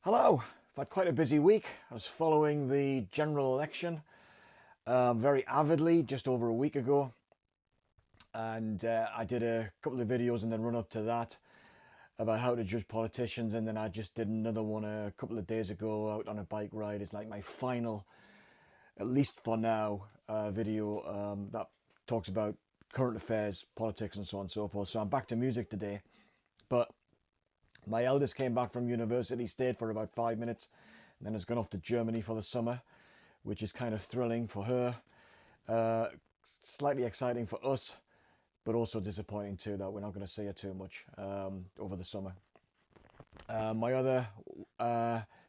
Hello, I've had quite a busy week. I was following the general election very avidly just over a week ago, and I did a couple of videos and then run up to that about how to judge politicians, and then I just did another one a couple of days ago out on a bike ride. It's like my final, at least for now, video that talks about current affairs, politics, and so on and so forth. So I'm back to music today, but my eldest came back from university, stayed for about 5 minutes, and then has gone off to Germany for the summer, which is kind of thrilling for her, uh, slightly exciting for us, but also disappointing too that we're not going to see her too much over the summer. My other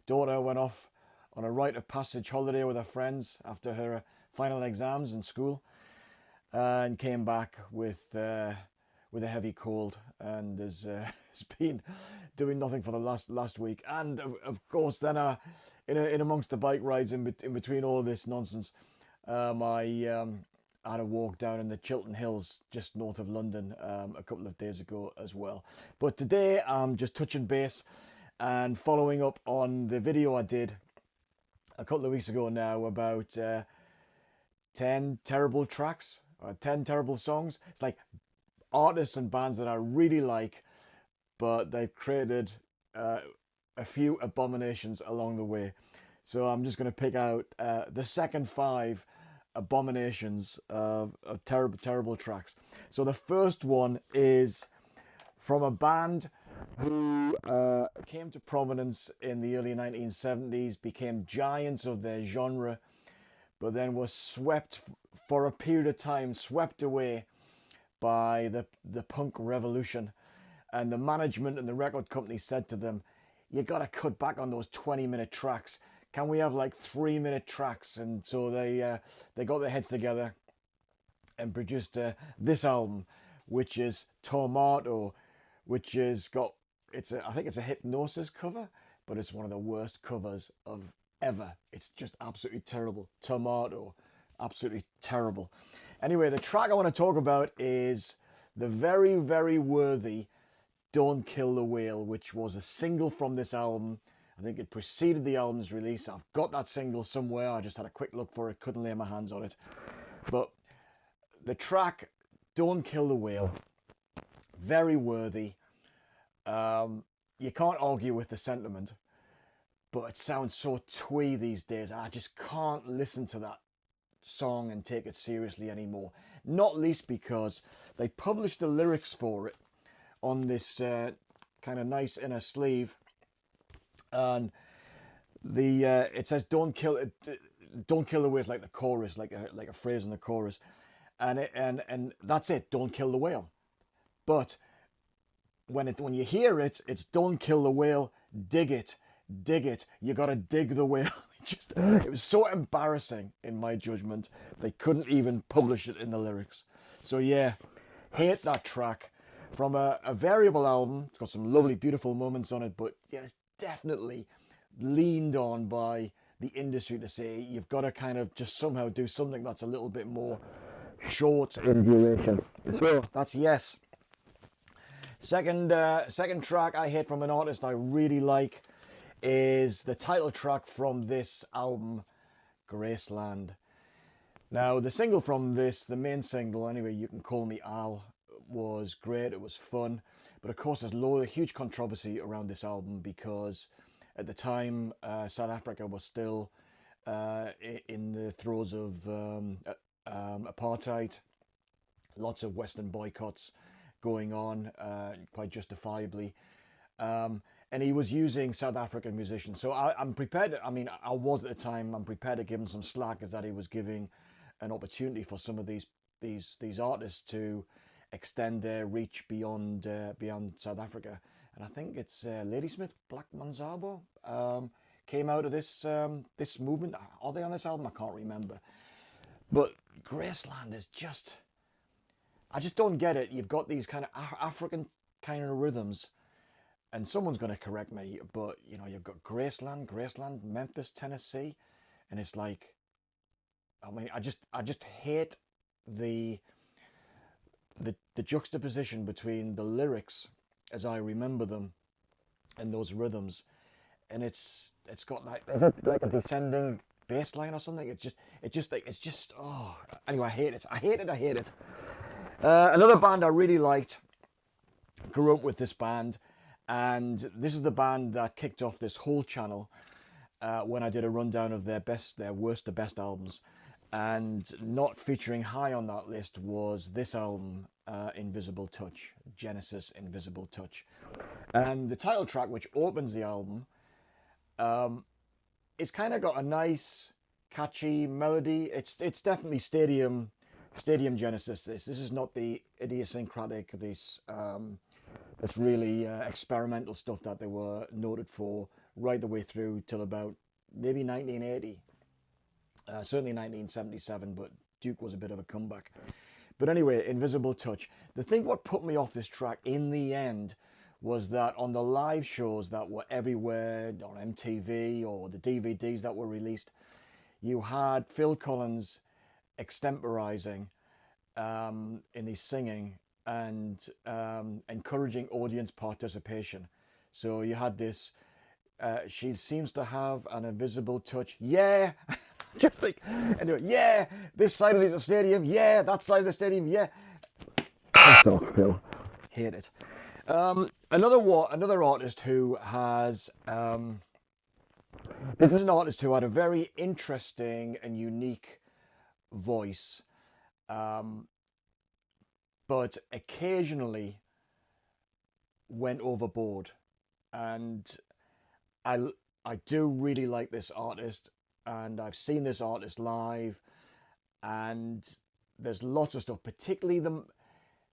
daughter went off on a rite of passage holiday with her friends after her final exams in school, and came back with a heavy cold, and has been doing nothing for the last week. And of course, then in amongst the bike rides, in between all of this nonsense, I had a walk down in the Chiltern Hills just north of London a couple of days ago as well. But today I'm just touching base and following up on the video I did a couple of weeks ago now about 10 terrible tracks or 10 terrible songs. It's like artists and bands that I really like, but they've created a few abominations along the way. So I'm just going to pick out the second 5 abominations of terrible tracks. So the first one is from a band who came to prominence in the early 1970s, became giants of their genre, but then was swept for a period of time, swept away by the punk revolution. And the management and the record company said to them, you got to cut back on those 20-minute tracks. Can we have like 3-minute tracks? And so they got their heads together and produced this album, which is Tomato, which is I think it's a Hypnosis cover, but it's one of the worst covers of ever. It's just absolutely terrible. Tomato, absolutely terrible. Anyway, the track I want to talk about is the very, very worthy Don't Kill the Whale, which was a single from this album. I think it preceded the album's release. I've got that single somewhere. I just had a quick look for it, couldn't lay my hands on it. But the track Don't Kill the Whale, very worthy. You can't argue with the sentiment, but it sounds so twee these days. I just can't listen to that song and take it seriously anymore. Not least because they published the lyrics for it on this kind of nice inner sleeve, and it says don't kill the whale, like the chorus, like a phrase in the chorus, and that's it, don't kill the whale. But when you hear it, it's don't kill the whale, dig it, you gotta dig the whale. It was so embarrassing in my judgment, they couldn't even publish it in the lyrics. So yeah, hate that track. From a variable album, it's got some lovely, beautiful moments on it, but yeah, it's definitely leaned on by the industry to say you've got to kind of just somehow do something that's a little bit more short in duration. So that's yes. Second track I hate from an artist I really like is the title track from this album, Graceland. Now, the single from this, the main single, anyway, You Can Call Me Al, was great, it was fun. But of course, there's a huge controversy around this album because at the time, South Africa was still in the throes of apartheid, lots of Western boycotts going on, quite justifiably. And he was using South African musicians. So I'm prepared, I was at the time, I'm prepared to give him some slack, as that he was giving an opportunity for some of these artists to extend their reach beyond South Africa. And I think it's Ladysmith, Black Manzabo, came out of this movement. Are they on this album? I can't remember. But Graceland is just, I just don't get it. You've got these kind of African kind of rhythms, and someone's going to correct me, but you know, you've got Graceland, Memphis, Tennessee, and it's like, I just hate the juxtaposition between the lyrics as I remember them and those rhythms. and it's got like, is it like a descending bass line or something? It's just oh, anyway, I hate it. I hate it. I hate it. Another band I really liked, grew up with this band, and this is the band that kicked off this whole channel when I did a rundown of their worst to best albums. And not featuring high on that list was this album, Invisible Touch, Genesis Invisible Touch. And the title track, which opens the album, it's kind of got a nice, catchy melody. It's definitely stadium Genesis. This is not the idiosyncratic, this really experimental stuff that they were noted for right the way through till about maybe 1980. Certainly 1977, but Duke was a bit of a comeback. But anyway, Invisible Touch. The thing what put me off this track in the end was that on the live shows that were everywhere, on MTV or the DVDs that were released, you had Phil Collins extemporizing in his singing and encouraging audience participation. So you had this, she seems to have an invisible touch. Yeah! Just like, anyway, yeah, this side of the stadium, yeah, that side of the stadium, yeah. Oh, Phil. Hate it. Another artist who has, this is an artist who had a very interesting and unique voice, but occasionally went overboard. And I do really like this artist. And I've seen this artist live, and there's lots of stuff, particularly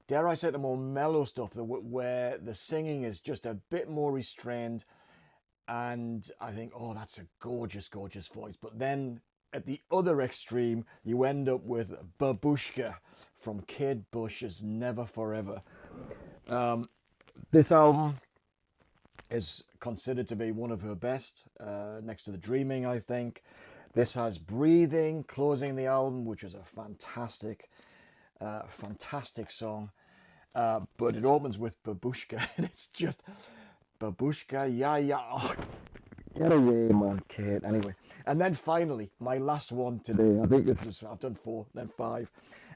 dare I say, the more mellow stuff, where the singing is just a bit more restrained, and I think, oh, that's a gorgeous, gorgeous voice. But then at the other extreme, you end up with Babushka from Kate Bush's Never Forever. This album is considered to be one of her best, next to The Dreaming, I think. This has Breathing closing the album, which is a fantastic song. But it opens with Babushka, and it's just Babushka, yeah. Oh, get away, man, Kate. Anyway, and then finally, my last one today. I think I've done 4, then 5,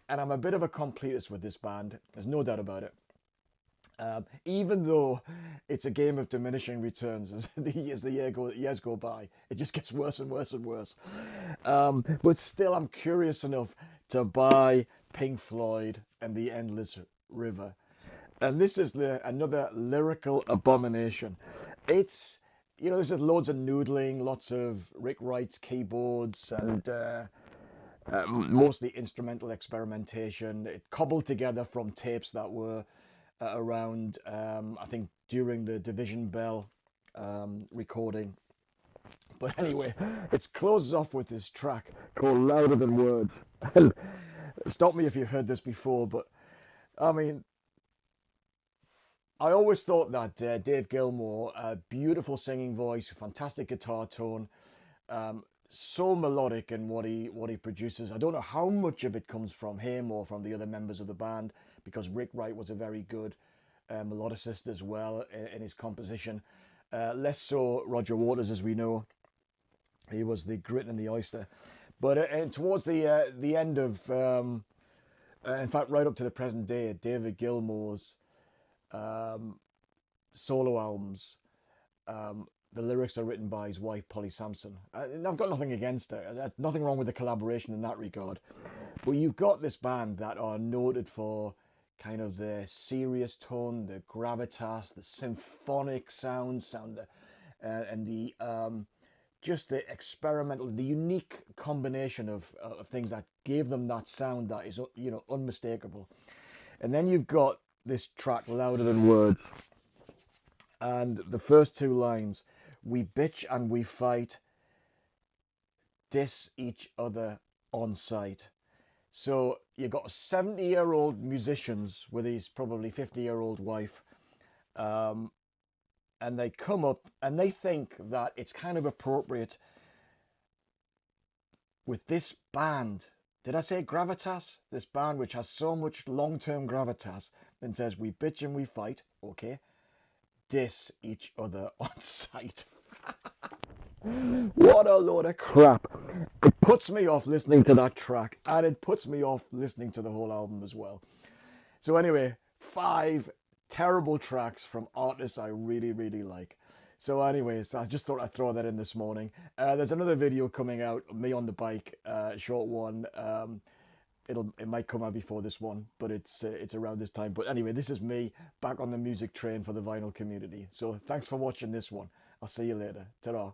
and I'm a bit of a completist with this band. There's no doubt about it. Even though it's a game of diminishing returns as the years go by, it just gets worse and worse and worse. But still, I'm curious enough to buy Pink Floyd and The Endless River, and this is another lyrical abomination. It's, there's just loads of noodling, lots of Rick Wright's keyboards, and mostly instrumental experimentation. It cobbled together from tapes that were around, I think, during the Division Bell recording. But anyway, it closes off with this track called Louder Than Words. And stop me if you've heard this before, but I mean, I always thought that Dave Gilmour, a beautiful singing voice, fantastic guitar tone, so melodic in what he produces. I don't know how much of it comes from him or from the other members of the band, because Rick Wright was a very good melodicist as well in his composition. Less so Roger Waters, as we know. He was the grit and the oyster. But and towards the end of, in fact, right up to the present day, David Gilmour's solo albums, the lyrics are written by his wife, Polly Sampson. And I've got nothing against her. Nothing wrong with the collaboration in that regard. But you've got this band that are noted for kind of the serious tone, the gravitas, the symphonic sound, and the just the experimental, the unique combination of things that gave them that sound that is, unmistakable. And then you've got this track, Louder Than Words, and the first 2 lines: we bitch and we fight, diss each other on sight. So you've got 70-year-old musicians with his probably 50-year-old wife, and they come up and they think that it's kind of appropriate with this band. Did I say gravitas? This band which has so much long-term gravitas, and says we bitch and we fight, okay, diss each other on sight. What a load of crap. It puts me off listening to that track, and it puts me off listening to the whole album as well. So anyway, 5 terrible tracks from artists I really, really like. So anyways, I just thought I'd throw that in this morning. There's another video coming out, me on the bike, short one. It might come out before this one, but it's around this time. But anyway, this is me back on the music train for the vinyl community. So thanks for watching this one. I'll see you later. Ta-ra.